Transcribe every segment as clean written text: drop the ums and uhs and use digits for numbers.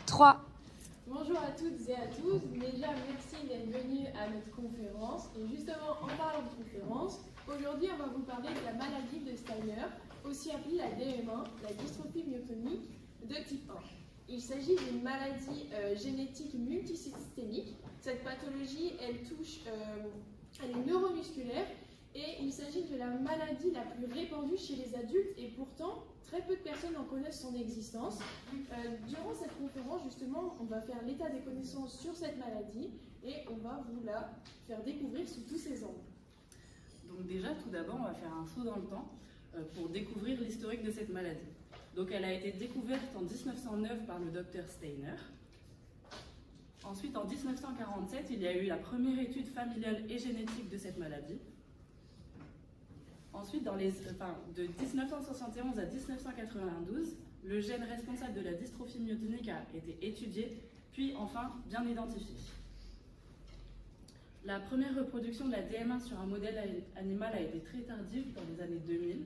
3. Bonjour à toutes et à tous. Déjà, merci d'être venus à notre conférence. Et justement, en parlant de conférence, aujourd'hui, on va vous parler de la maladie de Steiner, aussi appelée la DM1, la dystrophie myotonique de type 1. Il s'agit d'une maladie génétique multisystémique. Cette pathologie, elle est neuromusculaire et il s'agit de la maladie la plus répandue chez les adultes et pourtant, très peu de personnes en connaissent son existence. Durant cette conférence, justement, on va faire l'état des connaissances sur cette maladie et on va vous la faire découvrir sous tous ses angles. Donc déjà, tout d'abord, on va faire un saut dans le temps pour découvrir l'historique de cette maladie. Donc elle a été découverte en 1909 par le docteur Steiner. Ensuite, en 1947, il y a eu la première étude familiale et génétique de cette maladie. Ensuite, de 1971 à 1992, le gène responsable de la dystrophie myotonique a été étudié, puis enfin bien identifié. La première reproduction de la DM1 sur un modèle animal a été très tardive dans les années 2000.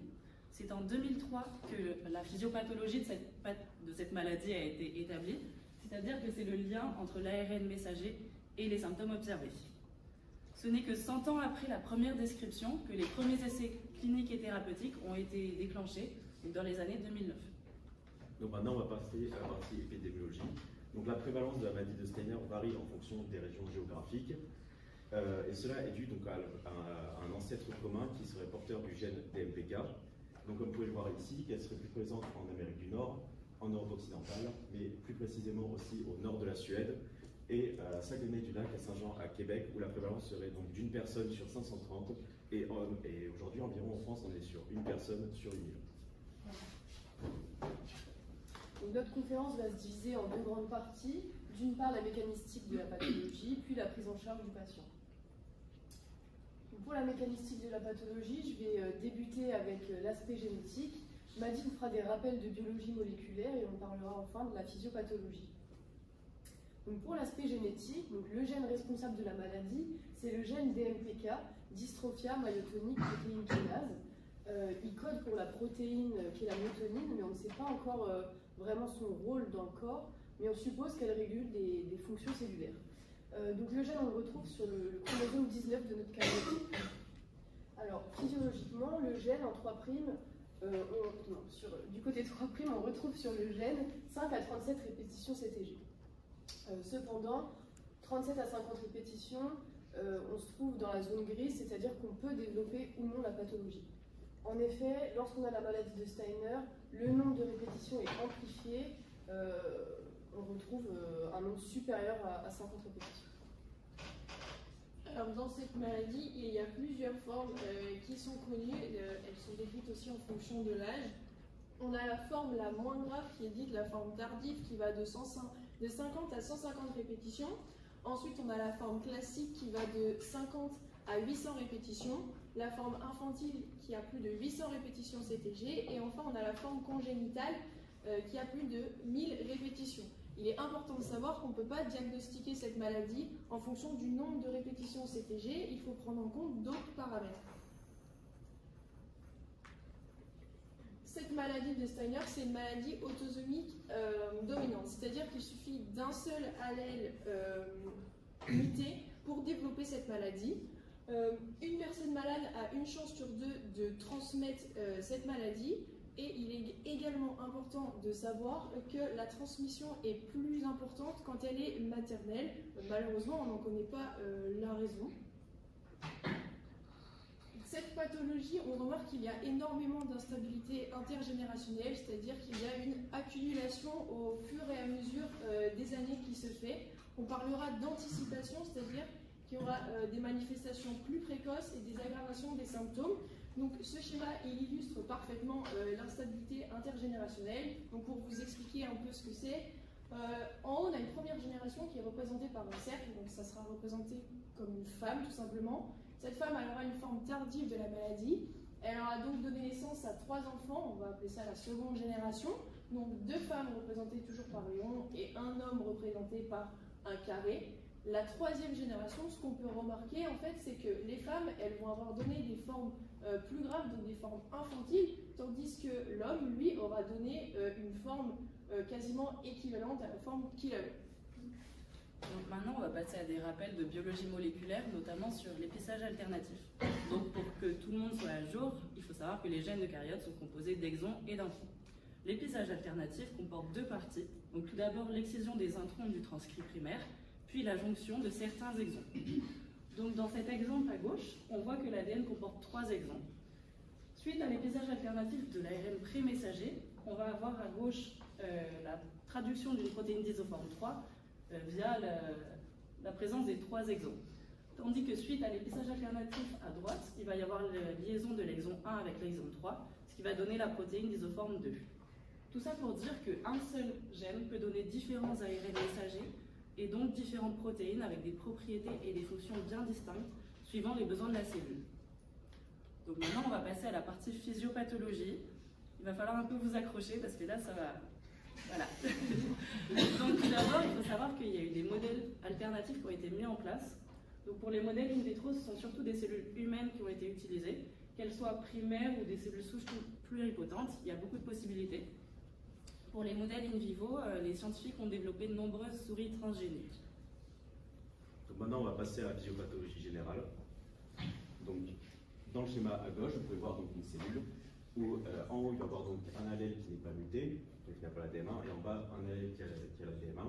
C'est en 2003 que la physiopathologie de cette maladie a été établie, c'est-à-dire que c'est le lien entre l'ARN messager et les symptômes observés. Ce n'est que 100 ans après la première description que les premiers essais cliniques et thérapeutiques ont été déclenchés, dans les années 2009. Donc maintenant, on va passer à la partie épidémiologie. Donc la prévalence de la maladie de Steiner varie en fonction des régions géographiques. Et cela est dû donc à un ancêtre commun qui serait porteur du gène DMPK. Donc comme vous pouvez le voir ici, qu'elle serait plus présente en Amérique du Nord, en Europe occidentale, mais plus précisément aussi au nord de la Suède, et à Saguenay-du-Lac, à Saint-Jean, à Québec, où la prévalence serait donc d'une personne sur 530, et aujourd'hui environ en France, on est sur une personne sur 1000. Donc, notre conférence va se diviser en deux grandes parties. D'une part, la mécanistique de la pathologie, puis la prise en charge du patient. Donc, pour la mécanistique de la pathologie, je vais débuter avec l'aspect génétique. Madi vous fera des rappels de biologie moléculaire et on parlera enfin de la physiopathologie. Donc pour l'aspect génétique, donc le gène responsable de la maladie, c'est le gène DMPK, dystrophia myotonique protéine kinase. Il code pour la protéine qui est la myotonine, mais on ne sait pas encore vraiment son rôle dans le corps, mais on suppose qu'elle régule des fonctions cellulaires. Donc le gène, on le retrouve sur le chromosome 19 de notre karyotype. Alors physiologiquement, le gène en 3', du côté 3', on retrouve sur le gène 5 à 37 répétitions CTG. Cependant, 37 à 50 répétitions, on se trouve dans la zone grise, c'est-à-dire qu'on peut développer ou non la pathologie. En effet, lorsqu'on a la maladie de Steiner, le nombre de répétitions est amplifié, on retrouve un nombre supérieur à 50 répétitions. Alors, dans cette maladie, il y a plusieurs formes qui sont connues, elles sont décrites aussi en fonction de l'âge. On a la forme la moins grave qui est dite la forme tardive qui va de 50 à 150 répétitions. Ensuite, on a la forme classique qui va de 50 à 800 répétitions. La forme infantile qui a plus de 800 répétitions CTG. Et enfin, on a la forme congénitale qui a plus de 1000 répétitions. Il est important de savoir qu'on ne peut pas diagnostiquer cette maladie en fonction du nombre de répétitions CTG. Il faut prendre en compte d'autres paramètres. Cette maladie de Steiner, c'est une maladie autosomique dominante, c'est-à-dire qu'il suffit d'un seul allèle muté pour développer cette maladie. Une personne malade a une chance sur deux de transmettre cette maladie et il est également important de savoir que la transmission est plus importante quand elle est maternelle. Malheureusement, on n'en connaît pas la raison. Cette pathologie, on remarque qu'il y a énormément d'instabilité intergénérationnelle, c'est-à-dire qu'il y a une accumulation au fur et à mesure des années qui se fait. On parlera d'anticipation, c'est-à-dire qu'il y aura des manifestations plus précoces et des aggravations des symptômes. Donc ce schéma, il illustre parfaitement l'instabilité intergénérationnelle. Donc pour vous expliquer un peu ce que c'est, en haut, on a une première génération qui est représentée par un cercle, donc ça sera représenté comme une femme tout simplement. Cette femme elle aura une forme tardive de la maladie. Elle aura donc donné naissance à 3 enfants, on va appeler ça la seconde génération. Donc 2 femmes représentées toujours par Léon et un homme représenté par un carré. La troisième génération, ce qu'on peut remarquer, en fait, c'est que les femmes, elles vont avoir donné des formes plus graves, donc des formes infantiles, tandis que l'homme, lui, aura donné une forme quasiment équivalente à la forme qu'il avait. Donc maintenant, on va passer à des rappels de biologie moléculaire, notamment sur l'épissage alternatif. Donc pour que tout le monde soit à jour, il faut savoir que les gènes d'eucaryotes sont composés d'exons et d'introns. L'épissage alternatif comporte deux parties. Donc tout d'abord l'excision des introns du transcrit primaire, puis la jonction de certains exons. Donc dans cet exemple à gauche, on voit que l'ADN comporte 3 exons. Suite à l'épissage alternatif de l'ARN pré-messager, on va avoir à gauche la traduction d'une protéine d'isoforme 3 via la présence des 3 exons. Tandis que suite à l'épissage alternatif à droite, il va y avoir la liaison de l'exon 1 avec l'exon 3, ce qui va donner la protéine d'isoforme 2. Tout ça pour dire qu'un seul gène peut donner différents ARN messagers et donc différentes protéines avec des propriétés et des fonctions bien distinctes suivant les besoins de la cellule. Donc maintenant, on va passer à la partie physiopathologie. Il va falloir un peu vous accrocher parce que là, ça va... Voilà. Donc tout d'abord, il faut savoir qu'il y a eu des modèles alternatifs qui ont été mis en place. Donc pour les modèles in vitro, ce sont surtout des cellules humaines qui ont été utilisées, qu'elles soient primaires ou des cellules souches pluripotentes. Il y a beaucoup de possibilités. Pour les modèles in vivo, les scientifiques ont développé de nombreuses souris transgéniques. Donc maintenant, on va passer à la physiopathologie générale. Donc, dans le schéma à gauche, vous pouvez voir donc une cellule où en haut, il va y avoir donc un allèle qui n'est pas muté, donc qui n'a pas la DM1, et en bas, un allèle qui a la DM1.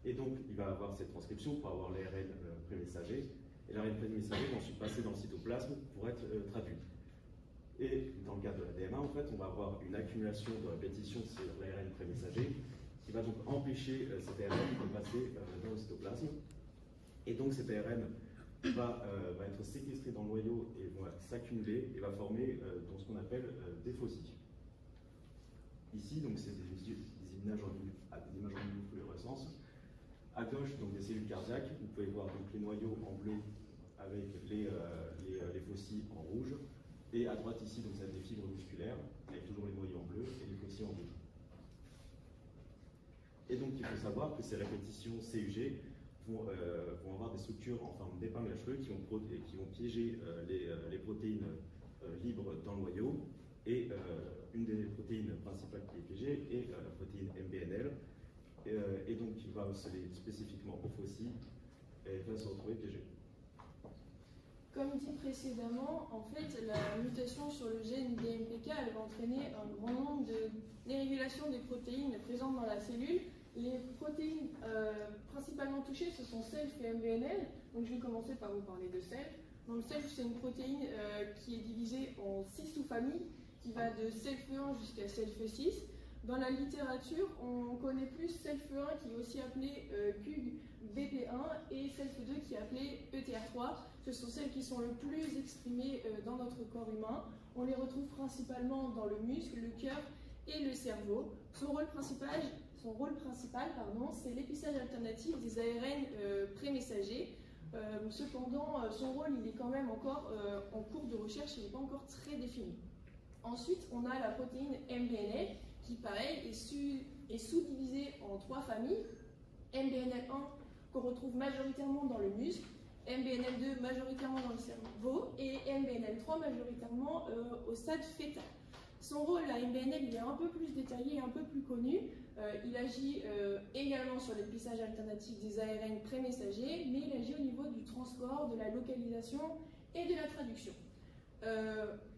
Et donc, il va avoir cette transcription pour avoir l'ARN pré-messager. Et l'ARN pré-messager va ensuite passer dans le cytoplasme pour être traduit. Et dans le cas de la DMA, en fait, on va avoir une accumulation de répétitions sur l'ARN pré-messager qui va donc empêcher cet ARN de passer dans le cytoplasme. Et donc cet ARN va être séquestré dans le noyau et va s'accumuler et va former dans ce qu'on appelle des fossiles. Ici, donc c'est des images en fluorescence. À gauche, donc des cellules cardiaques. Vous pouvez voir donc les noyaux en bleu avec les fossiles en rouge. Et à droite ici, donc, ça a des fibres musculaires, avec toujours les noyaux en bleu et les fossiles en rouge. Et donc, il faut savoir que ces répétitions CUG vont avoir des structures en forme d'épingle à cheveux qui vont piéger les protéines libres dans le noyau. Et une des protéines principales qui est piégée est la protéine MBNL. Et donc, il va se lier spécifiquement aux fossiles et va se retrouver piégée. Comme dit précédemment, en fait, la mutation sur le gène DMPK elle va entraîner un grand nombre de dérégulations des protéines présentes dans la cellule. Les protéines principalement touchées, ce sont SELF et MBNL. Donc je vais commencer par vous parler de SELF. Donc SELF, c'est une protéine qui est divisée en 6 sous-familles, qui va de SELF1 jusqu'à SELF6. Dans la littérature, on connaît plus SELF1 qui est aussi appelé CUG-BP1 et SELF2 qui est appelé ETR3. Ce sont celles qui sont le plus exprimées dans notre corps humain. On les retrouve principalement dans le muscle, le cœur et le cerveau. Son rôle principal, c'est l'épissage alternatif des ARN pré-messagers. Cependant, son rôle il est quand même encore en cours de recherche, il n'est pas encore très défini. Ensuite, on a la protéine MBNL qui, pareil, est sous-divisée en 3 familles. MBNL1 qu'on retrouve majoritairement dans le muscle, MBNL2 majoritairement dans le cerveau et MBNL3 majoritairement au stade fœtal. Son rôle à MBNL il est un peu plus détaillé et un peu plus connu. Il agit également sur l'épissage alternatif des ARN pré-messagers, mais il agit au niveau du transport, de la localisation et de la traduction.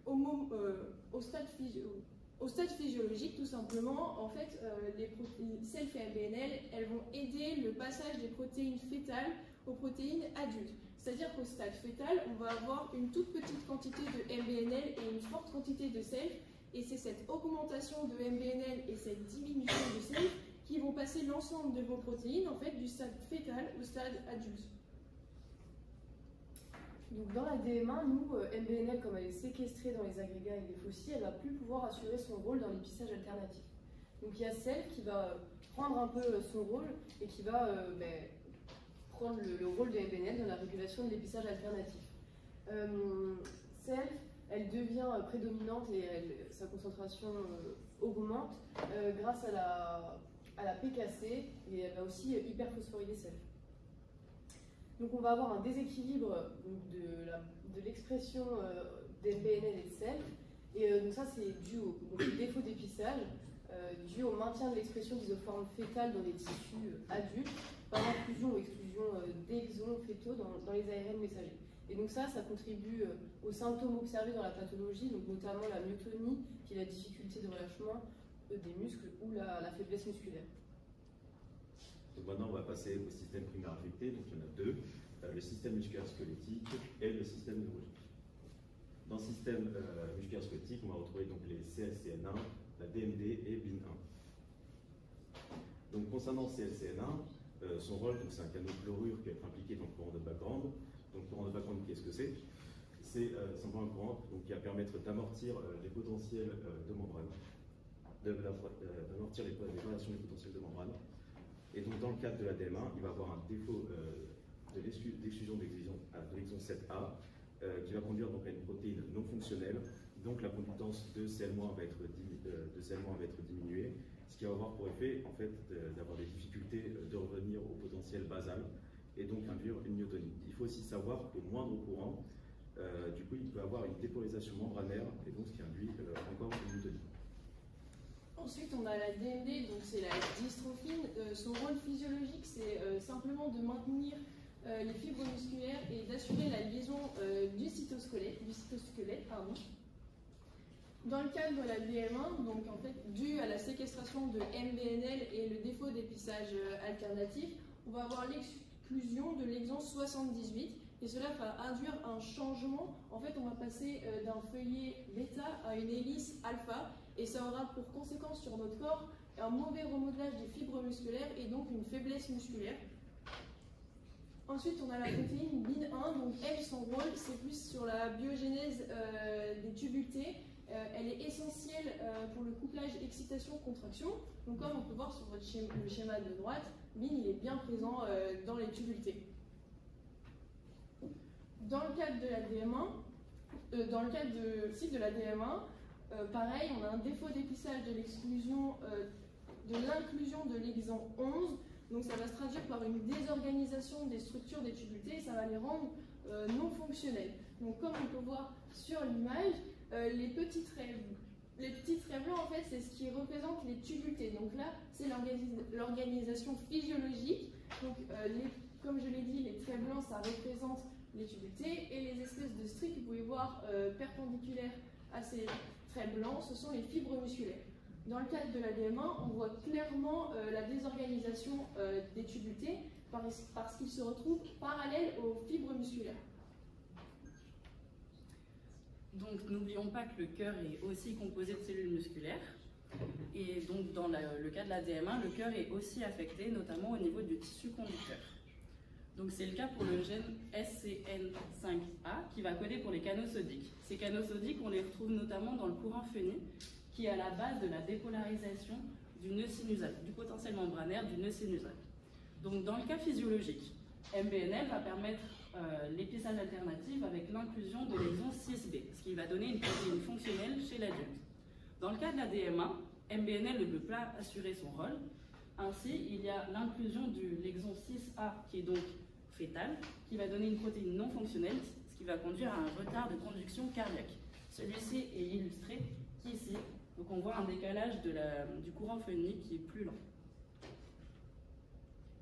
Au stade physiologique, tout simplement, en fait, les protéines SELF et MBNL, elles vont aider le passage des protéines fœtales aux protéines adultes. C'est-à-dire qu'au stade fœtal, on va avoir une toute petite quantité de MBNL et une forte quantité de SELF, et c'est cette augmentation de MBNL et cette diminution de SELF qui vont passer l'ensemble de vos protéines, en fait, du stade fœtal au stade adulte. Donc dans la DM1, nous, MBNL, comme elle est séquestrée dans les agrégats et les fossiles, elle ne va plus pouvoir assurer son rôle dans l'épissage alternatif. Donc il y a SELF qui va prendre un peu son rôle et qui va prendre le rôle de MBNL dans la régulation de l'épissage alternatif. SELF, elle devient prédominante et sa concentration augmente grâce à la PKC et elle va aussi hyperphosphoryler SELF. Donc on va avoir un déséquilibre de l'expression d'MBNL et de SELF. Et donc ça, c'est dû au défaut d'épissage, dû au maintien de l'expression d'isoformes fétales dans les tissus adultes, par inclusion ou exclusion d'exons fétaux dans les ARN messagers. Et donc ça contribue aux symptômes observés dans la pathologie, donc notamment la myotonie, qui est la difficulté de relâchement des muscles, ou la faiblesse musculaire. Donc maintenant, on va passer au système primaire affecté. Donc il y en a deux, le système musculaire squelettique et le système neurologique. Dans le système musculaire squelettique, on va retrouver donc les CLCN1, la DMD et BIN1. Donc concernant CLCN1, son rôle, c'est un canal chlorure qui va être impliqué dans le courant de background. Donc le courant de background, qu'est-ce que c'est? C'est simplement un courant qui va permettre d'amortir les potentiels de membrane, d'amortir les variations des potentiels de membrane. Et donc dans le cadre de la DM1, il va avoir un défaut d'exclusion de l'exon 7A qui va conduire donc à une protéine non fonctionnelle. Donc la conductance de CL- va être diminuée, ce qui va avoir pour effet en fait d'avoir des difficultés de revenir au potentiel basal et donc induire une myotonie. Il faut aussi savoir qu'au moindre courant, du coup, il peut avoir une dépolarisation membranaire et donc ce qui induit encore une myotonie. Ensuite, on a la DMD, donc c'est la dystrophine. Son rôle physiologique, c'est simplement de maintenir les fibres musculaires et d'assurer la liaison du cytosquelette. Dans le cadre de la DM1, donc en fait, dû à la séquestration de MBNL et le défaut d'épissage alternatif, on va avoir l'exclusion de l'exon 78 et cela va induire un changement. En fait, on va passer d'un feuillet bêta à une hélice alpha et ça aura pour conséquence sur notre corps un mauvais remodelage des fibres musculaires et donc une faiblesse musculaire. Ensuite, on a la protéine BIN1, donc elle, son rôle, c'est plus sur la biogénèse des tubes T. Elle est essentielle pour le couplage excitation-contraction. Donc comme on peut voir sur votre le schéma de droite, BIN il est bien présent dans les tubes T. Dans le cadre de la DM1, dans le cadre de la DM1, pareil, on a un défaut d'épissage de l'inclusion de l'exon 11. Donc ça va se traduire par une désorganisation des structures des tubes T et ça va les rendre non fonctionnels. Donc comme on peut voir sur l'image, les petits traits blancs, en fait, c'est ce qui représente les tubes T. Donc là, c'est l'organisation physiologique. Donc comme je l'ai dit, les traits blancs, ça représente les tubes T et les espèces de stries que vous pouvez voir perpendiculaires à ces traits blancs, ce sont les fibres musculaires. Dans le cadre de la DM1, on voit clairement la désorganisation des tubes T parce qu'ils se retrouvent parallèles aux fibres musculaires. Donc n'oublions pas que le cœur est aussi composé de cellules musculaires. Et donc dans le cas de la DM1, le cœur est aussi affecté, notamment au niveau du tissu conducteur. Donc c'est le cas pour le gène SCN5A qui va coder pour les canaux sodiques. Ces canaux sodiques, on les retrouve notamment dans le courant Phenix, qui est à la base de la dépolarisation du nœud sinusal, du potentiel membranaire du nœud sinusal. Donc dans le cas physiologique, MBNL va permettre l'épissage alternatif avec l'inclusion de l'exon 6B, ce qui va donner une protéine fonctionnelle chez l'adulte. Dans le cas de la DM1, MBNL ne peut pas assurer son rôle. Ainsi, il y a l'inclusion de l'exon 6A qui est donc fétal, qui va donner une protéine non fonctionnelle, ce qui va conduire à un retard de conduction cardiaque. Celui-ci est illustré ici. Donc on voit un décalage du courant phonique qui est plus lent.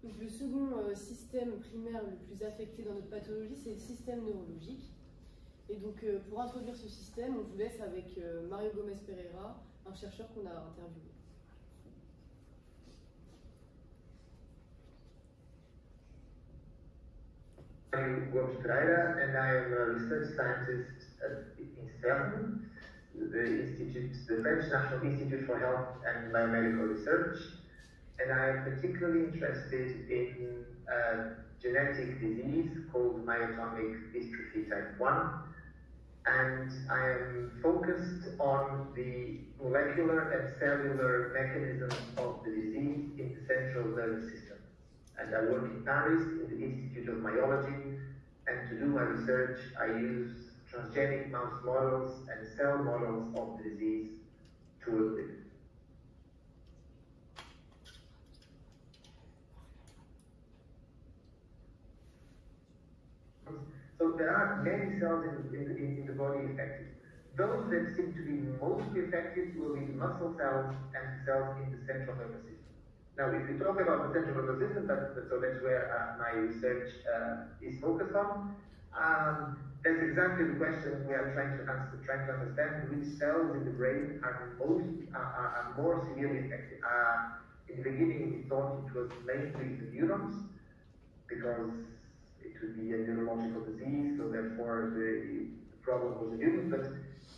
Donc le second système primaire le plus affecté dans notre pathologie, c'est le système neurologique. Et donc pour introduire ce système, on vous laisse avec Mario Gomez Pereira, un chercheur qu'on a interviewé. I'm Gomes Pereira, and I am a research scientist in CERN, the French National Institute for Health and Biomedical Research, and I am particularly interested in a genetic disease called myotonic dystrophy type 1, and I am focused on the molecular and cellular mechanisms of the disease in the central nervous system. And I work in Paris in the Institute of Myology, and to do my research I use transgenic mouse models and cell models of the disease to work with. there are many cells in the body affected. Those that seem to be mostly affected will be the muscle cells and cells in the central nervous system. Now, if we talk about the central nervous system, so that's where my research is focused on. That's exactly the question we are trying to answer, trying to understand which cells in the brain are more severely affected. In the beginning, we thought it was mainly the neurons, because it would be a neurological disease, so therefore the problem was the neurons, but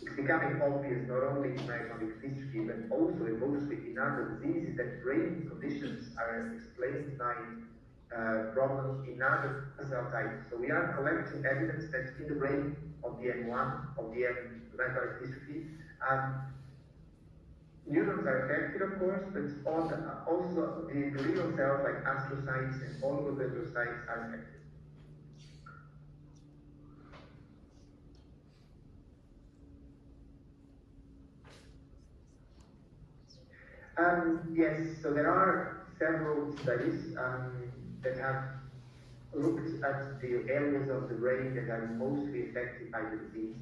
it's becoming obvious not only in myotonic dystrophy, but also mostly in other diseases that brain conditions are explained by problems in other cell types. So we are collecting evidence that in the brain of DM1, of DM myotonic dystrophy, neurons are affected, of course, but also the glial cells like astrocytes and oligodendrocytes are affected. Yes, so there are several studies that have looked at the areas of the brain that are mostly affected by the disease.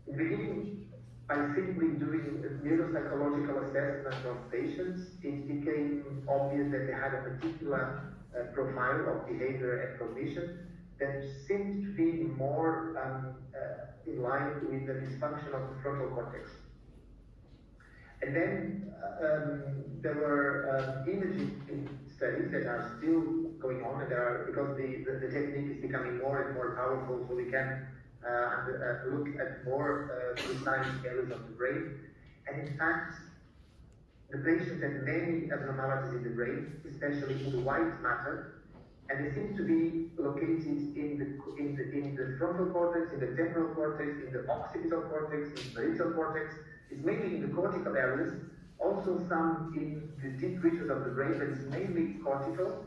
In the beginning, by simply doing a neuropsychological assessment of patients, it became obvious that they had a particular profile of behavior and cognition that seemed to be more in line with the dysfunction of the frontal cortex. And then there were imaging studies that are still going on, and because the technique is becoming more and more powerful, so we can look at more precise areas of the brain. And in fact, the patients had many abnormalities in the brain, especially in the white matter, and they seem to be located in the frontal cortex, in the temporal cortex, in the occipital cortex, in the parietal cortex. It's mainly in the cortical areas, also some in the deep reaches of the brain, but it's mainly cortical.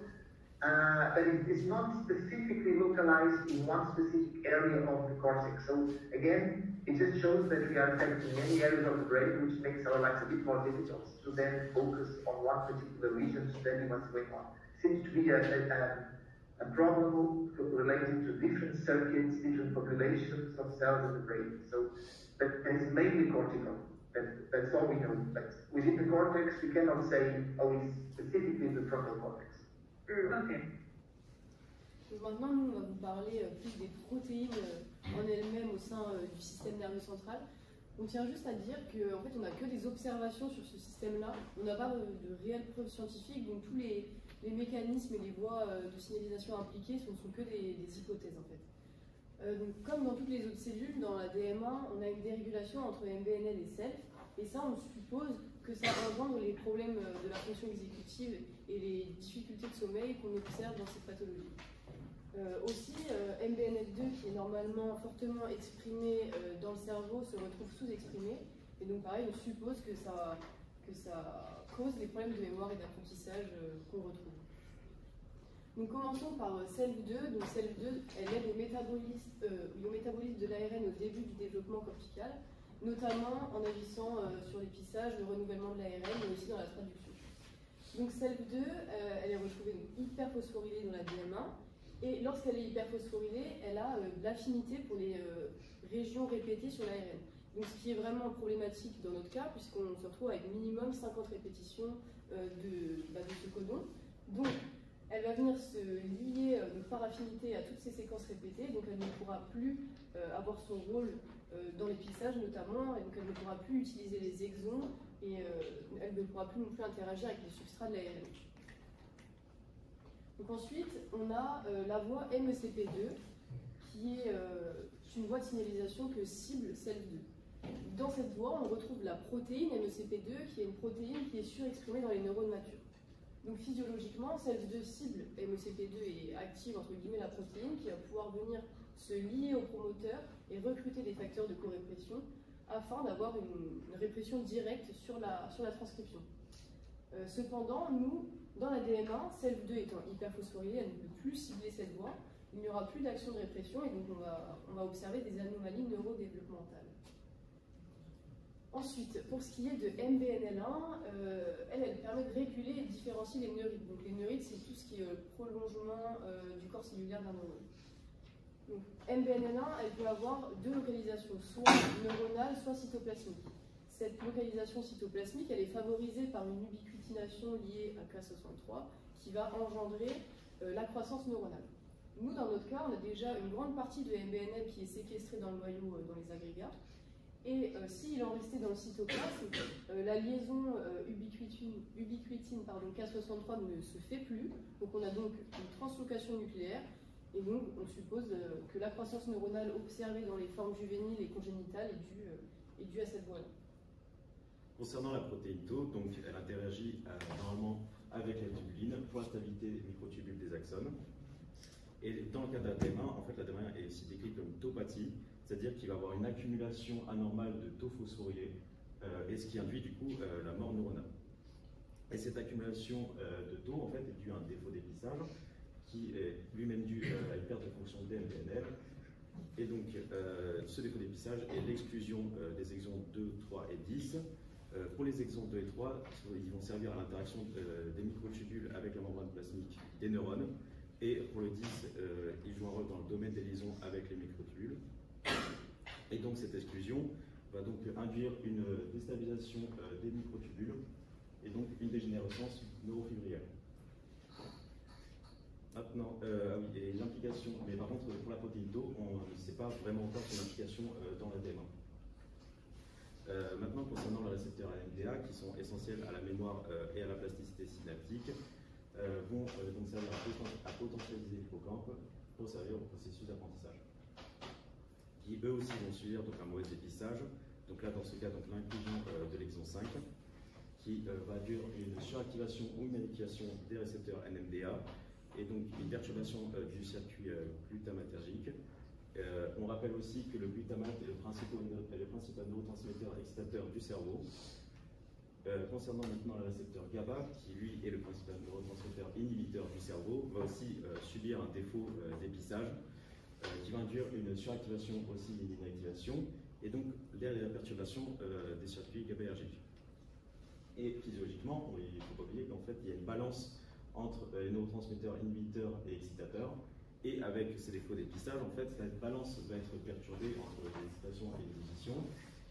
But it is not specifically localized in one specific area of the cortex. So again, it just shows that we are affecting many areas of the brain, which makes our lives a bit more difficult to then focus on one particular region, studying what's going on. Seems to be a problem related to different circuits, different populations of cells in the brain. So, but it's mainly cortical. That's all we know. But within the cortex, we cannot say, oh, it's specifically the frontal cortex. Ok. Donc maintenant, nous, on va vous parler plus des protéines en elles-mêmes au sein du système nerveux central. On tient juste à dire qu'en fait, on n'a que des observations sur ce système-là. On n'a pas de réelles preuves scientifiques, donc tous les mécanismes et les voies de signalisation impliquées ne sont que des hypothèses, en fait. Donc, comme dans toutes les autres cellules, dans la DM1, on a une dérégulation entre MBNL et SELF, et ça, on suppose que ça engendre les problèmes de la fonction exécutive et les difficultés de sommeil qu'on observe dans cette pathologie. Aussi, MBNL2, qui est normalement fortement exprimé dans le cerveau, se retrouve sous-exprimé, et donc pareil, on suppose que ça cause les problèmes de mémoire et d'apprentissage qu'on retrouve. Donc commençons par SELF2. Donc SELF2, elle aide au métabolisme de l'ARN au début du développement cortical, notamment en agissant sur l'épissage, le renouvellement de l'ARN, mais aussi dans la traduction. Donc SELF2, elle est retrouvée hyperphosphorylée dans la DM1, et lorsqu'elle est hyperphosphorylée, elle a de l'affinité pour les régions répétées sur l'ARN. Donc ce qui est vraiment problématique dans notre cas, puisqu'on se retrouve avec minimum 50 répétitions de ce codon. Donc elle va venir se lier par affinité à toutes ces séquences répétées, donc elle ne pourra plus avoir son rôle dans l'épissage notamment, et donc elle ne pourra plus utiliser les exons, et elle ne pourra plus non plus interagir avec les substrats de l'ARN. Donc ensuite, on a la voie MECP2, qui est une voie de signalisation que cible SELF2. Dans cette voie, on retrouve la protéine MECP2, qui est une protéine qui est surexprimée dans les neurones matures. Donc physiologiquement, SELF2 cible MECP2 et active entre guillemets la protéine qui va pouvoir venir se lier au promoteur et recruter des facteurs de corépression afin d'avoir une répression directe sur la transcription. Cependant, nous, dans la DM1, SELF2 étant hyperphosphorylée, elle ne peut plus cibler cette voie, il n'y aura plus d'action de répression et donc on va observer des anomalies neurodéveloppementales. Ensuite, pour ce qui est de MBNL1, elle permet de réguler et de différencier les neurites. Donc les neurites, c'est tout ce qui est prolongement du corps cellulaire d'un neurone. Donc, MBNL1, elle peut avoir deux localisations, soit neuronale, soit cytoplasmique. Cette localisation cytoplasmique, elle est favorisée par une ubiquitination liée à K63 qui va engendrer la croissance neuronale. Nous, dans notre cas, on a déjà une grande partie de MBNL qui est séquestrée dans le noyau, dans les agrégats. Et s'il en restait dans le cytoplasme, la liaison ubiquitine K63 ne se fait plus. Donc on a donc une translocation nucléaire. Et donc on suppose que la croissance neuronale observée dans les formes juvéniles et congénitales est due à cette voie-là. Concernant la protéine Tau, donc elle interagit normalement avec la tubuline pour la stabilité des microtubules des axones. Et dans le cas de la DM1, en fait, la DM1 est aussi décrite comme taupathie, c'est-à-dire qu'il va y avoir une accumulation anormale de taux phosphorylé, et ce qui induit du coup la mort neuronale. Et cette accumulation de taux, en fait, est due à un défaut d'épissage, qui est lui-même dû à une perte de fonction d'MBNL. Et donc, ce défaut d'épissage est l'exclusion des exons 2, 3 et 10. Pour les exons 2 et 3, ils vont servir à l'interaction des microtubules avec la membrane plasmique des neurones. Et pour le 10, il joue un rôle dans le domaine des liaisons avec les microtubules. Et donc cette exclusion va donc induire une déstabilisation des microtubules et donc une dégénérescence neurofibrillaire. Maintenant, oui, et l'implication, mais par contre pour la protéine Tau, on ne sait pas vraiment encore son implication dans la DM1. Maintenant, concernant les récepteurs NMDA, qui sont essentiels à la mémoire et à la plasticité synaptique, vont donc servir à potentialiser l'hippocampe pour servir au processus d'apprentissage, qui eux aussi vont subir donc un mauvais dépistage. Donc là, dans ce cas, l'inclusion de l'exon 5, qui va induire une suractivation ou une manipulation des récepteurs NMDA, et donc une perturbation du circuit glutamatergique. On rappelle aussi que le glutamate est le principal neurotransmetteur excitateur du cerveau. Concernant maintenant le récepteur GABA, qui lui est le principal neurotransmetteur inhibiteur du cerveau, va aussi subir un défaut d'épissage qui va induire une suractivation aussi et une inactivation, et donc la perturbation des circuits GABAergiques. Et physiologiquement, il ne faut pas oublier qu'en fait il y a une balance entre les neurotransmetteurs inhibiteurs et excitateurs, et avec ces défauts d'épissage, en fait, cette balance va être perturbée entre l'excitation et l'inhibition.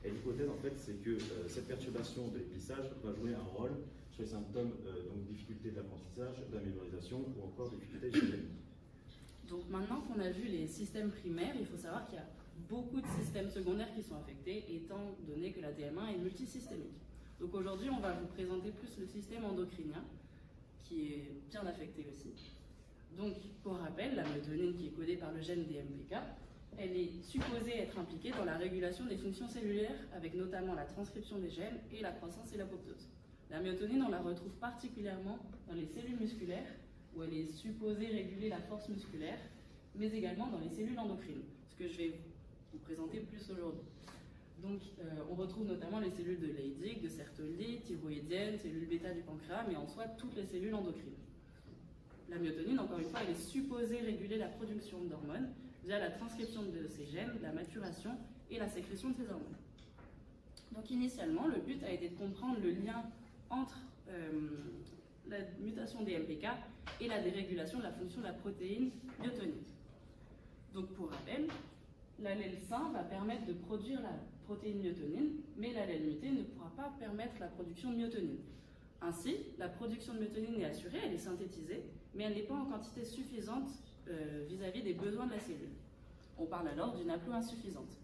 Et l'hypothèse, en fait, c'est que cette perturbation de l'épissage va jouer un rôle sur les symptômes, donc difficulté d'apprentissage, de la mémorisation ou encore difficulté génétique. Donc maintenant qu'on a vu les systèmes primaires, il faut savoir qu'il y a beaucoup de systèmes secondaires qui sont affectés, étant donné que la DM1 est multisystémique. Donc aujourd'hui, on va vous présenter plus le système endocrinien, qui est bien affecté aussi. Donc, pour rappel, la mélatonine qui est codée par le gène DMPK, elle est supposée être impliquée dans la régulation des fonctions cellulaires, avec notamment la transcription des gènes et la croissance et l'apoptose. La mélatonine, on la retrouve particulièrement dans les cellules musculaires, où elle est supposée réguler la force musculaire, mais également dans les cellules endocrines, ce que je vais vous présenter plus aujourd'hui. Donc, on retrouve notamment les cellules de Leydig, de Sertoli, thyroïdiennes, cellules bêta du pancréas, mais en soi, toutes les cellules endocrines. La mélatonine, encore une fois, elle est supposée réguler la production d'hormones via la transcription de ces gènes, la maturation et la sécrétion de ces hormones. Donc, initialement, le but a été de comprendre le lien entre la mutation des MPK et la dérégulation de la fonction de la protéine myotonine. Donc, pour rappel, l'allèle sain va permettre de produire la protéine myotonine, mais l'allèle muté ne pourra pas permettre la production de myotonine. Ainsi, la production de myotonine est assurée, elle est synthétisée, mais elle n'est pas en quantité suffisante vis-à-vis des besoins de la cellule. On parle alors d'une haploinsuffisance.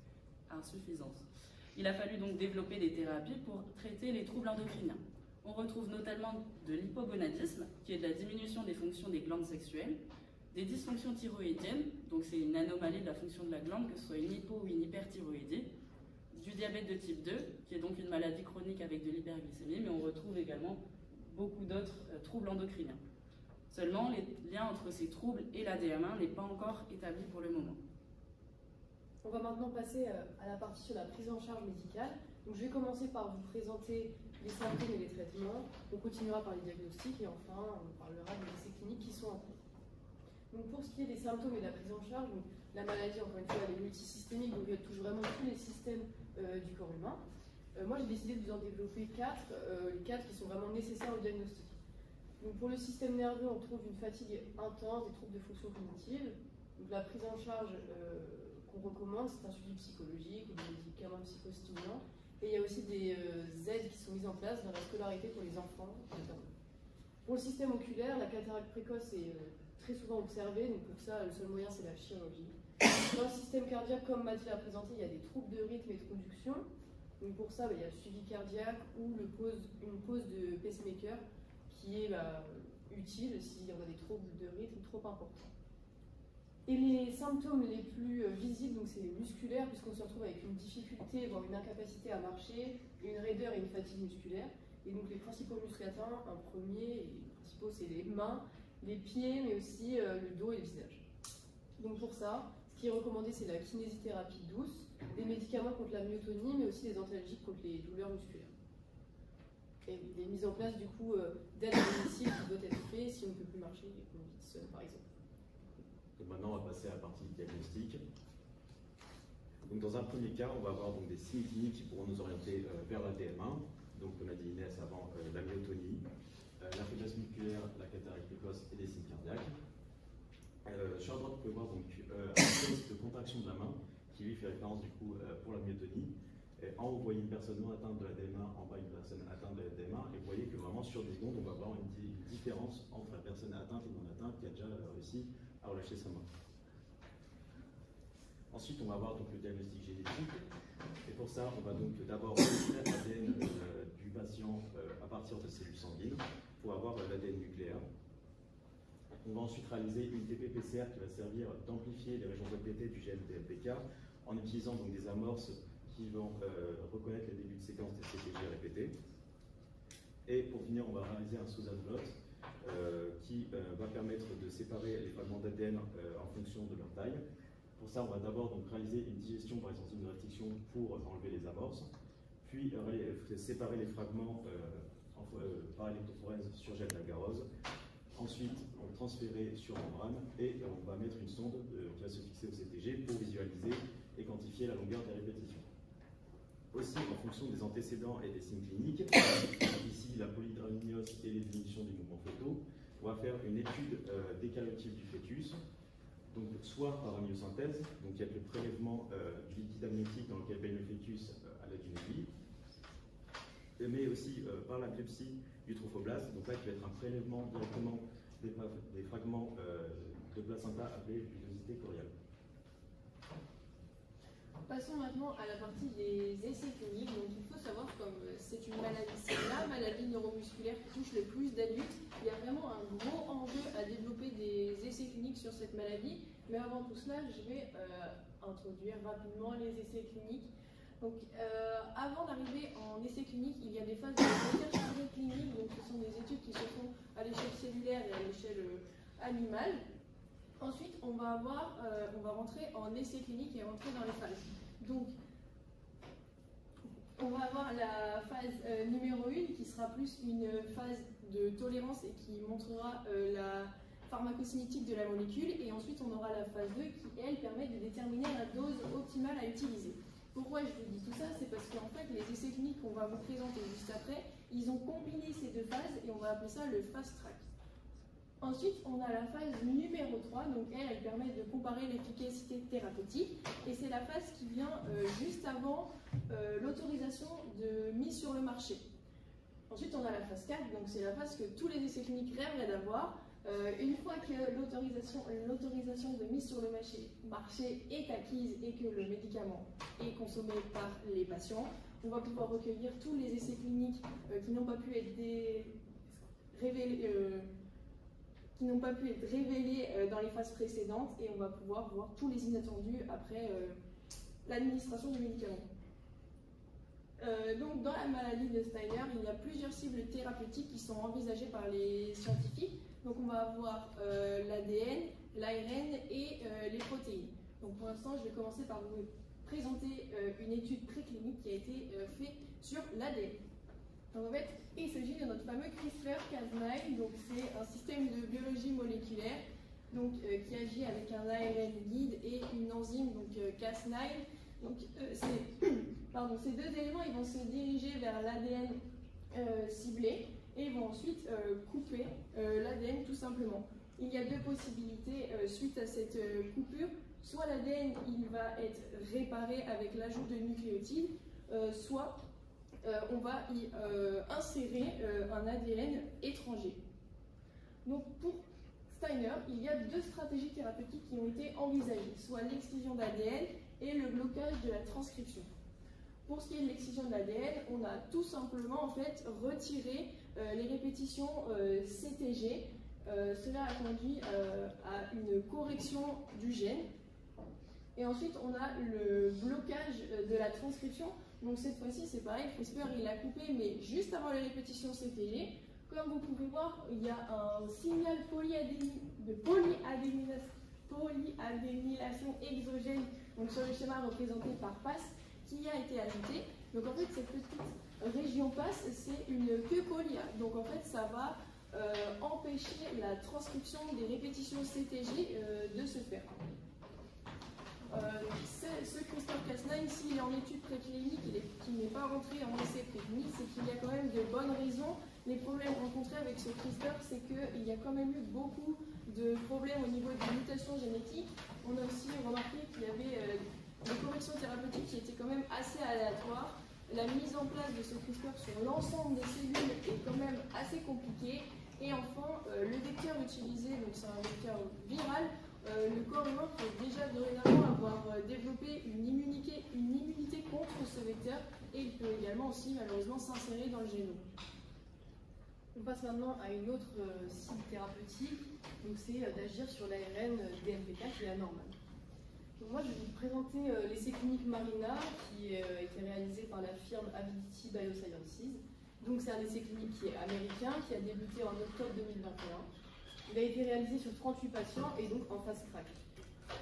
Il a fallu donc développer des thérapies pour traiter les troubles endocriniens. On retrouve notamment de l'hypogonadisme, qui est de la diminution des fonctions des glandes sexuelles, des dysfonctions thyroïdiennes, donc c'est une anomalie de la fonction de la glande, que ce soit une hypo ou une hyperthyroïdie, du diabète de type 2, qui est donc une maladie chronique avec de l'hyperglycémie, mais on retrouve également beaucoup d'autres troubles endocriniens. Seulement, les liens entre ces troubles et la DM1 n'est pas encore établi pour le moment. On va maintenant passer à la partie sur la prise en charge médicale. Donc, je vais commencer par vous présenter les symptômes et les traitements. On continuera par les diagnostics et enfin, on parlera des essais cliniques qui sont en cours. Donc, pour ce qui est des symptômes et de la prise en charge, donc, la maladie, encore une fois, elle est multisystémique, donc elle touche vraiment tous les systèmes du corps humain. Moi, j'ai décidé de vous en développer les quatre qui sont vraiment nécessaires au diagnostic. Donc, pour le système nerveux, on trouve une fatigue intense, des troubles de fonction cognitive, Donc la prise en charge qu'on recommande, c'est un suivi psychologique ou des médicaments psychostimulants. Et il y a aussi des aides qui sont mises en place dans la scolarité pour les enfants, notamment. Pour le système oculaire, la cataracte précoce est très souvent observée, donc pour ça, le seul moyen, c'est la chirurgie. Dans le système cardiaque, comme Mathilde l'a présenté, il y a des troubles de rythme et de conduction. Donc pour ça, il y a le suivi cardiaque ou une pause de pacemaker qui est utile s'il y a des troubles de rythme trop importants. Et les symptômes les plus visibles, donc c'est les musculaires, puisqu'on se retrouve avec une difficulté, voire une incapacité à marcher, une raideur et une fatigue musculaire. Et donc les principaux muscles atteints, en premier, et les principaux c'est les mains, les pieds, mais aussi le dos et le visage. Donc pour ça, ce qui est recommandé, c'est la kinésithérapie douce, des médicaments contre la myotonie, mais aussi des antalgiques contre les douleurs musculaires. Et il est mis en place du coup d'aide à domicile qui doit être fait si on ne peut plus marcher et qu'on vit seul, par exemple. Donc maintenant, on va passer à la partie diagnostic. Donc dans un premier cas, on va avoir donc des signes cliniques qui pourront nous orienter vers la DM1. Donc comme a dit Inès avant, la myotonie, la fibrillation musculaire, la cataracte précoce et des signes cardiaques. Sur la droite, vous pouvez voir donc, un test de contraction de la main qui lui fait référence du coup pour la myotonie. Et en haut, vous voyez une personne non atteinte de la DM1, en bas une personne atteinte de la DM1, et vous voyez que vraiment sur 10 secondes, on va avoir une différence entre la personne atteinte et non atteinte qui a déjà réussi à relâcher sa main. Ensuite, on va avoir donc le diagnostic génétique. Et pour ça, on va donc d'abord extraire l'ADN du patient à partir de cellules sanguines pour avoir l'ADN nucléaire. On va ensuite réaliser une TP-PCR qui va servir d'amplifier les régions répétées du gène DMPK en utilisant donc des amorces qui vont reconnaître les débuts de séquence des CTG répétés. Et pour finir, on va réaliser un Susan blot qui va permettre de séparer les fragments d'ADN en fonction de leur taille. Pour ça, on va d'abord donc réaliser une digestion par enzyme de restriction pour enlever les amorces, puis séparer les fragments par électrophorèse sur gel d'agarose. Ensuite, on va transférer sur membrane et on va mettre une sonde qui va se fixer au CTG pour visualiser et quantifier la longueur des répétitions. Aussi, en fonction des antécédents et des signes cliniques, ici la polydramnios et les diminutions du mouvement fœtaux, on va faire une étude des cariotypes du fœtus, donc soit par amniosynthèse, donc il y a le prélèvement du liquide amniotique dans lequel baigne le fœtus à l'aide d'une aiguille, mais aussi par la biopsie du trophoblaste, donc là qui va être un prélèvement directement des fragments de placenta appelés villosité choriale. Passons maintenant à la partie des essais cliniques. Donc il faut savoir, comme c'est une maladie, c'est la maladie neuromusculaire qui touche le plus d'adultes, il y a vraiment un gros enjeu à développer des essais cliniques sur cette maladie. Mais avant tout cela, je vais introduire rapidement les essais cliniques. Donc avant d'arriver en essais cliniques, il y a des phases de recherche clinique. Donc ce sont des études qui se font à l'échelle cellulaire et à l'échelle animale. Ensuite, on va rentrer en essai clinique et rentrer dans les phases. Donc, on va avoir la phase numéro 1 qui sera plus une phase de tolérance et qui montrera la pharmacocinétique de la molécule. Et ensuite, on aura la phase 2 qui, elle, permet de déterminer la dose optimale à utiliser. Pourquoi je vous dis tout ça? C'est parce qu'en fait, les essais cliniques qu'on va vous présenter juste après, ils ont combiné ces deux phases et on va appeler ça le fast track. Ensuite, on a la phase numéro 3, donc elle permet de comparer l'efficacité thérapeutique, et c'est la phase qui vient juste avant l'autorisation de mise sur le marché. Ensuite, on a la phase 4, donc c'est la phase que tous les essais cliniques rêveraient d'avoir. Une fois que l'autorisation de mise sur le marché est acquise et que le médicament est consommé par les patients, on va pouvoir recueillir tous les essais cliniques qui n'ont pas pu être révélés dans les phases précédentes, et on va pouvoir voir tous les inattendus après l'administration du médicament. Donc dans la maladie de Steiner, il y a plusieurs cibles thérapeutiques qui sont envisagées par les scientifiques. Donc on va avoir l'ADN, l'ARN et les protéines. Donc pour l'instant, je vais commencer par vous présenter une étude préclinique qui a été faite sur l'ADN. Donc en fait, il s'agit de notre fameux CRISPR-Cas9, donc c'est un système de biologie moléculaire donc, qui agit avec un ARN guide et une enzyme, donc Cas9. Donc ces deux éléments, ils vont se diriger vers l'ADN ciblé et vont ensuite couper l'ADN tout simplement. il y a deux possibilités suite à cette coupure. Soit l'ADN il va être réparé avec l'ajout de nucléotides, soit on va y insérer un ADN étranger. Donc pour Steiner, il y a deux stratégies thérapeutiques qui ont été envisagées, soit l'excision d'ADN et le blocage de la transcription. Pour ce qui est de l'excision de l'ADN, on a tout simplement en fait retiré les répétitions CTG. Cela a conduit à une correction du gène. Et ensuite, on a le blocage de la transcription. Donc cette fois-ci, c'est pareil, CRISPR il a coupé, mais juste avant les répétitions CTG. Comme vous pouvez voir, il y a un signal de polyadénylation exogène, donc sur le schéma représenté par PAS, qui a été ajouté. Donc en fait, cette petite région PAS, c'est une queue poly. Donc en fait, ça va empêcher la transcription des répétitions CTG de se faire. Ce CRISPR-Cas9, s'il est en étude préclinique et qui n'est pas rentré en essai préclinique, c'est qu'il y a quand même de bonnes raisons. Les problèmes rencontrés avec ce CRISPR, c'est qu'il y a quand même eu beaucoup de problèmes au niveau des mutations génétiques. On a aussi remarqué qu'il y avait des corrections thérapeutiques qui étaient quand même assez aléatoires. La mise en place de ce CRISPR sur l'ensemble des cellules est quand même assez compliquée. Et enfin, le vecteur utilisé, donc c'est un vecteur viral. Le corps humain peut déjà dorénavant avoir développé une immunité contre ce vecteur et il peut également aussi malheureusement s'insérer dans le génome. On passe maintenant à une autre cible thérapeutique, donc c'est d'agir sur l'ARN DMPK qui est anormal. Donc moi je vais vous présenter l'essai clinique Marina qui a été réalisé par la firme Avidity Biosciences. Donc c'est un essai clinique qui est américain, qui a débuté en octobre 2021. Il a été réalisé sur 38 patients et donc en phase crack.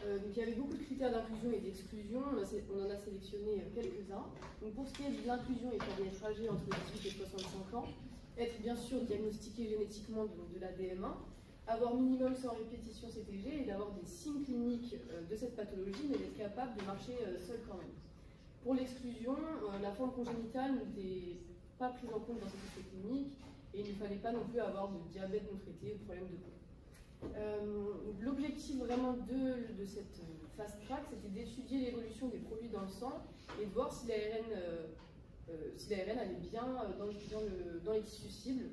Donc il y avait beaucoup de critères d'inclusion et d'exclusion, on en a sélectionné quelques-uns. Donc pour ce qui est de l'inclusion, il fallait être âgé entre 18 et 65 ans, être bien sûr diagnostiqué génétiquement de la DM1, avoir minimum 100 répétitions CTG et d'avoir des signes cliniques de cette pathologie, mais d'être capable de marcher seul quand même. Pour l'exclusion, la forme congénitale n'était pas prise en compte dans cette essai clinique et il ne fallait pas non plus avoir de diabète non traité ou de problème de peau. L'objectif vraiment de cette phase track, c'était d'étudier l'évolution des produits dans le sang et de voir si l'ARN allait bien dans les tissus cibles.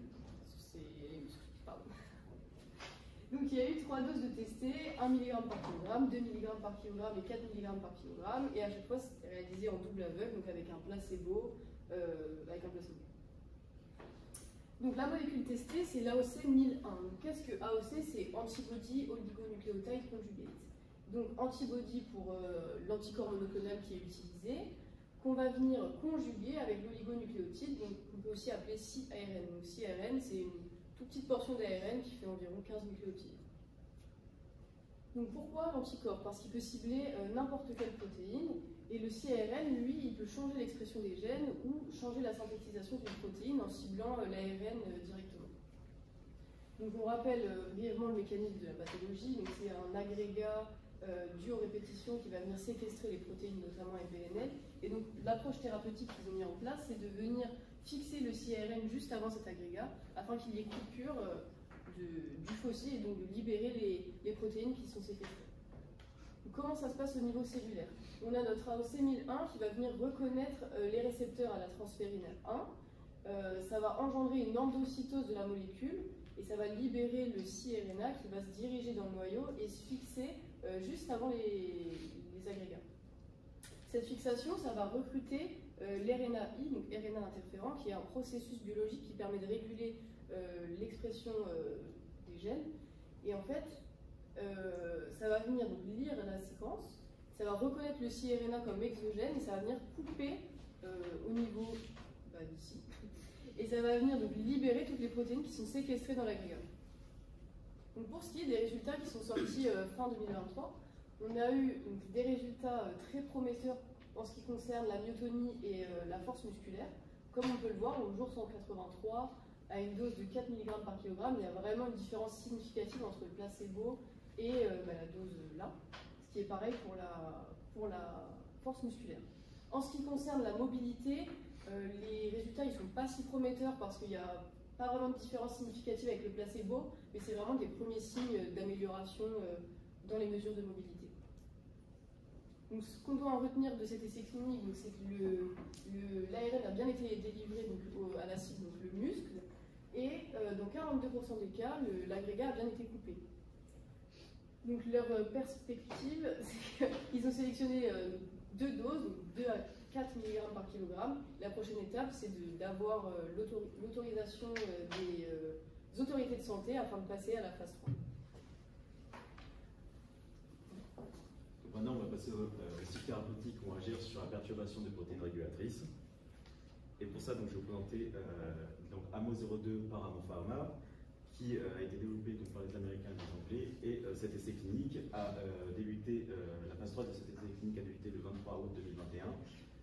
Donc il y a eu 3 doses de testées, 1 mg par kg, 2 mg par kg et 4 mg par kg, et à chaque fois c'était réalisé en double aveugle, donc avec un placebo. Donc la molécule testée, c'est l'AOC 1001. Qu'est-ce que AOC? C'est Antibody Oligonucleotide Conjugate. Donc antibody pour l'anticorps monoclonal qui est utilisé, qu'on va venir conjuguer avec l'oligonucléotide, donc on peut aussi appeler CARN. Donc CARN, c'est une toute petite portion d'ARN qui fait environ 15 nucléotides. Donc pourquoi l'anticorps? Parce qu'il peut cibler n'importe quelle protéine, et le CARN, lui, il peut changer l'expression des gènes ou changer la synthétisation d'une protéine en ciblant l'ARN directement. Donc on rappelle brièvement le mécanisme de la pathologie. Donc c'est un agrégat dû aux répétitions qui va venir séquestrer les protéines, notamment FBNL. Et donc l'approche thérapeutique qu'ils ont mis en place, c'est de venir fixer le CARN juste avant cet agrégat, afin qu'il y ait coupure du fossé et donc de libérer les protéines qui sont séquestrées. Donc, comment ça se passe au niveau cellulaire? On a notre AOC 1001 qui va venir reconnaître les récepteurs à la transférine 1. Ça va engendrer une endocytose de la molécule et ça va libérer le CRNA qui va se diriger dans le noyau et se fixer juste avant les agrégats. Cette fixation, ça va recruter l'RNAi, donc RNA interférent, qui est un processus biologique qui permet de réguler l'expression des gènes. Et en fait, ça va venir donc lire la séquence, ça va reconnaître le CRNA comme exogène et ça va venir couper au niveau d'ici. Et ça va venir donc libérer toutes les protéines qui sont séquestrées dans l'agrégat. Donc pour ce qui est des résultats qui sont sortis fin 2023, on a eu donc, des résultats très prometteurs en ce qui concerne la myotonie et la force musculaire. Comme on peut le voir, au jour 183, à une dose de 4 mg par kg, il y a vraiment une différence significative entre le placebo et la dose là, ce qui est pareil pour la force musculaire. En ce qui concerne la mobilité, les résultats ne sont pas si prometteurs parce qu'il n'y a pas vraiment de différence significative avec le placebo, mais c'est vraiment des premiers signes d'amélioration dans les mesures de mobilité. Donc, ce qu'on doit en retenir de cet essai clinique, c'est que l'ARN a bien été délivré donc, à la cible, donc le muscle, et dans 42% des cas, l'agrégat a bien été coupé. Donc leur perspective, c'est qu'ils ont sélectionné 2 doses, donc 2 à 4 mg par kilogramme. La prochaine étape, c'est d'avoir l'autorisation des autorités de santé afin de passer à la phase 3. Donc maintenant, on va passer aux cycles thérapeutiques qui vont agir sur la perturbation des protéines régulatrices. Et pour ça, donc, je vais vous présenter donc, AMO02 par Amopharma, qui a été développé donc, par les Américains et les Anglais. Et cet essai clinique a débuté, la phase 3 de cet essai clinique a débuté le 23 août 2021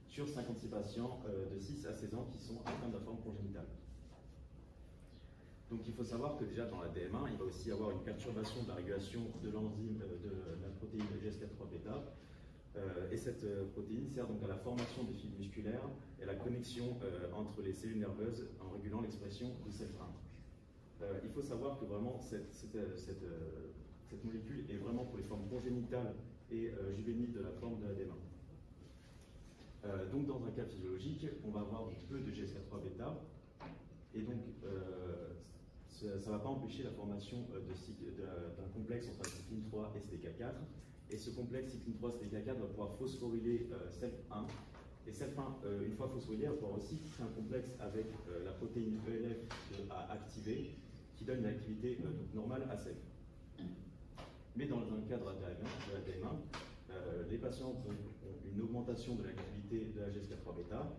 sur 56 patients de 6 à 16 ans qui sont atteints de la forme congénitale. Donc il faut savoir que déjà dans la DM1, il va aussi y avoir une perturbation de la régulation de l'enzyme de la protéine GSK3-bêta. Et cette protéine sert donc à la formation des fibres musculaires et à la connexion entre les cellules nerveuses en régulant l'expression de CEF1. Il faut savoir que vraiment cette molécule est vraiment pour les formes congénitales et juvéniles de la forme de la DM1. Donc dans un cas physiologique, on va avoir peu de GSK3-bêta et donc ça ne va pas empêcher la formation d'un complexe entre la cycline 3 et STK4. Et ce complexe cycline 3 STK4 va pouvoir phosphoryler CEF1. Et CEF1, une fois phosphorylé, va pouvoir aussi créer un complexe avec la protéine ELF à activer, qui donne une activité normale à CEF. Mais dans un cadre de la DM1, les patients ont une augmentation de l'activité de la GSK3-bêta.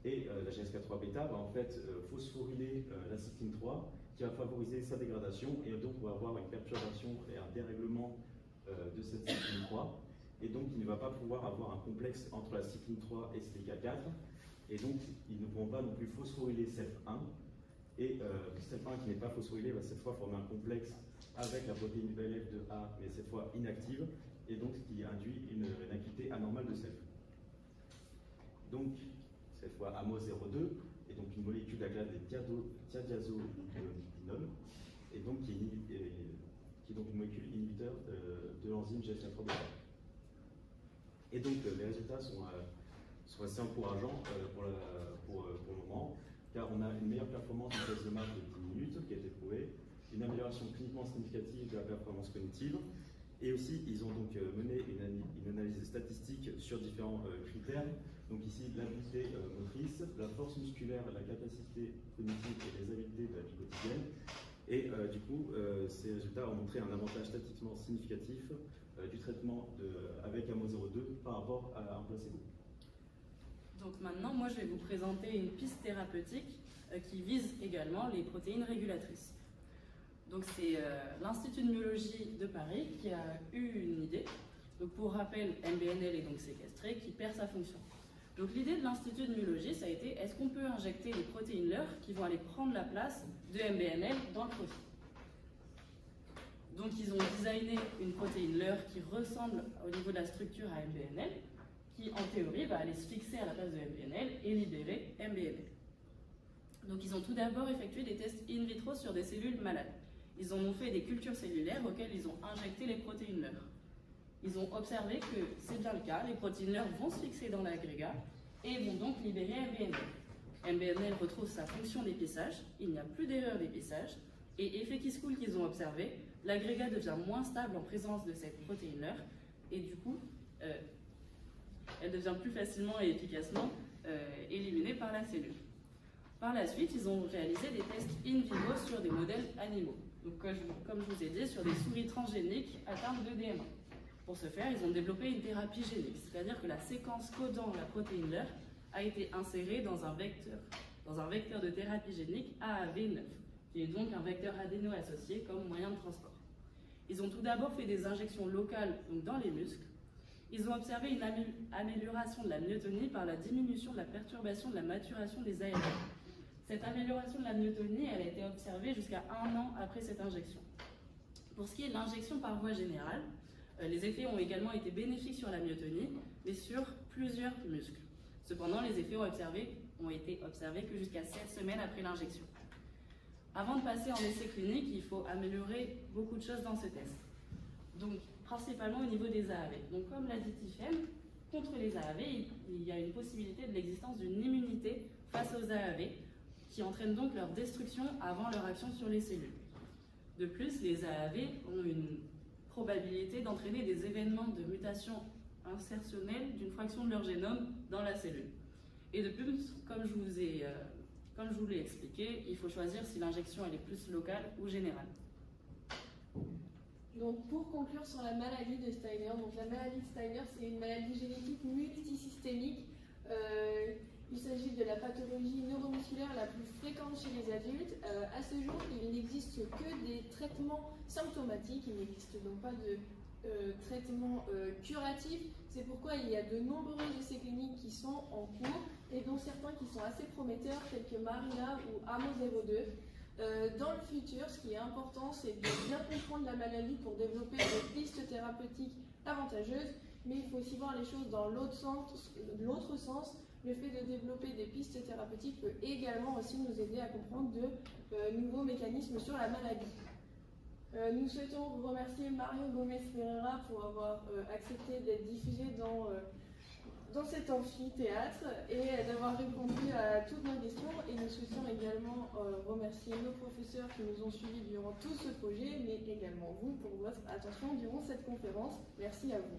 Et la GSK3-bêta va en fait phosphoryler la cycline 3, qui va favoriser sa dégradation, et donc on va avoir une perturbation et un dérèglement de cette cycline 3, et donc il ne va pas pouvoir avoir un complexe entre la cycline 3 et STK4, et donc ils ne pourront pas non plus phosphoryler CEF1, et CEF1 qui n'est pas phosphorylé va cette fois former un complexe avec la protéine ELF2A, mais cette fois inactive, et donc ce qui induit une activité anormale de CEF. Donc cette fois AMO02 est donc une molécule de la classe des thiazolidinol, et donc qui est donc une molécule inhibiteur de l'enzyme GSK3-bêta. Et donc les résultats sont assez encourageants pour le moment, car on a une meilleure performance du test de marche de 10 minutes qui a été prouvée, une amélioration cliniquement significative de la performance cognitive, et aussi ils ont donc mené une analyse statistique sur différents critères. Donc ici l'habileté motrice, la force musculaire, la capacité cognitive et les habiletés de la vie quotidienne. Et du coup, ces résultats ont montré un avantage statistiquement significatif du traitement avec AMO02 par rapport à un placebo. Donc maintenant, moi je vais vous présenter une piste thérapeutique qui vise également les protéines régulatrices. Donc c'est l'Institut de myologie de Paris qui a eu une idée. Donc pour rappel, MBNL est donc séquestré, qui perd sa fonction. Donc l'idée de l'Institut de myologie, ça a été, est-ce qu'on peut injecter les protéines LEUR qui vont aller prendre la place de MBNL dans le profil? Donc ils ont designé une protéine LEUR qui ressemble au niveau de la structure à MBNL, qui en théorie va aller se fixer à la place de MBNL et libérer MBNL. Donc ils ont tout d'abord effectué des tests in vitro sur des cellules malades. Ils ont fait des cultures cellulaires auxquelles ils ont injecté les protéines LEUR. Ils ont observé que c'est bien le cas, les protéines LEUR vont se fixer dans l'agrégat et vont donc libérer MBNL. MBNL retrouve sa fonction d'épissage, il n'y a plus d'erreur d'épissage, et effet qui se coule qu'ils ont observé, l'agrégat devient moins stable en présence de cette protéine LEUR, et du coup, elle devient plus facilement et efficacement éliminée par la cellule. Par la suite, ils ont réalisé des tests in vivo sur des modèles animaux. Donc, comme je vous ai dit, sur des souris transgéniques atteintes de DM1. Pour ce faire, ils ont développé une thérapie génique, c'est-à-dire que la séquence codant la protéine LEUR a été insérée dans un vecteur de thérapie génique AAV9, qui est donc un vecteur adéno associé comme moyen de transport. Ils ont tout d'abord fait des injections locales donc dans les muscles. Ils ont observé une amélioration de la myotonie par la diminution de la perturbation de la maturation des ARN. Cette amélioration de la myotonie, elle a été observée jusqu'à 1 an après cette injection. Pour ce qui est de l'injection par voie générale, les effets ont également été bénéfiques sur la myotonie, mais sur plusieurs muscles. Cependant, les effets ont été observés que jusqu'à 7 semaines après l'injection. Avant de passer en essai clinique, il faut améliorer beaucoup de choses dans ce test. Donc, principalement au niveau des AAV. Donc, comme l'a dit Tiffaine, contre les AAV, il y a une possibilité de l'existence d'une immunité face aux AAV, qui entraîne donc leur destruction avant leur action sur les cellules. De plus, les AAV ont une probabilité d'entraîner des événements de mutation insertionnelle d'une fraction de leur génome dans la cellule. Et de plus, comme je vous l'ai expliqué, il faut choisir si l'injection elle est plus locale ou générale. Donc pour conclure sur la maladie de Steiner, donc la maladie de Steiner c'est une maladie génétique multisystémique. Il s'agit de la pathologie neuromusculaire la plus fréquente chez les adultes. À ce jour, il n'existe que des traitements symptomatiques, il n'existe donc pas de traitement curatif. C'est pourquoi il y a de nombreux essais cliniques qui sont en cours et dont certains qui sont assez prometteurs, tels que Marina ou AMO02. Dans le futur, ce qui est important, c'est de bien comprendre la maladie pour développer des pistes thérapeutiques avantageuses, mais il faut aussi voir les choses dans l'autre sens. Le fait de développer des pistes thérapeutiques peut également aussi nous aider à comprendre de nouveaux mécanismes sur la maladie. Nous souhaitons remercier Mario Gomez Ferreira pour avoir accepté d'être diffusé dans cet amphithéâtre et d'avoir répondu à toutes nos questions. Et nous souhaitons également remercier nos professeurs qui nous ont suivis durant tout ce projet, mais également vous pour votre attention durant cette conférence. Merci à vous.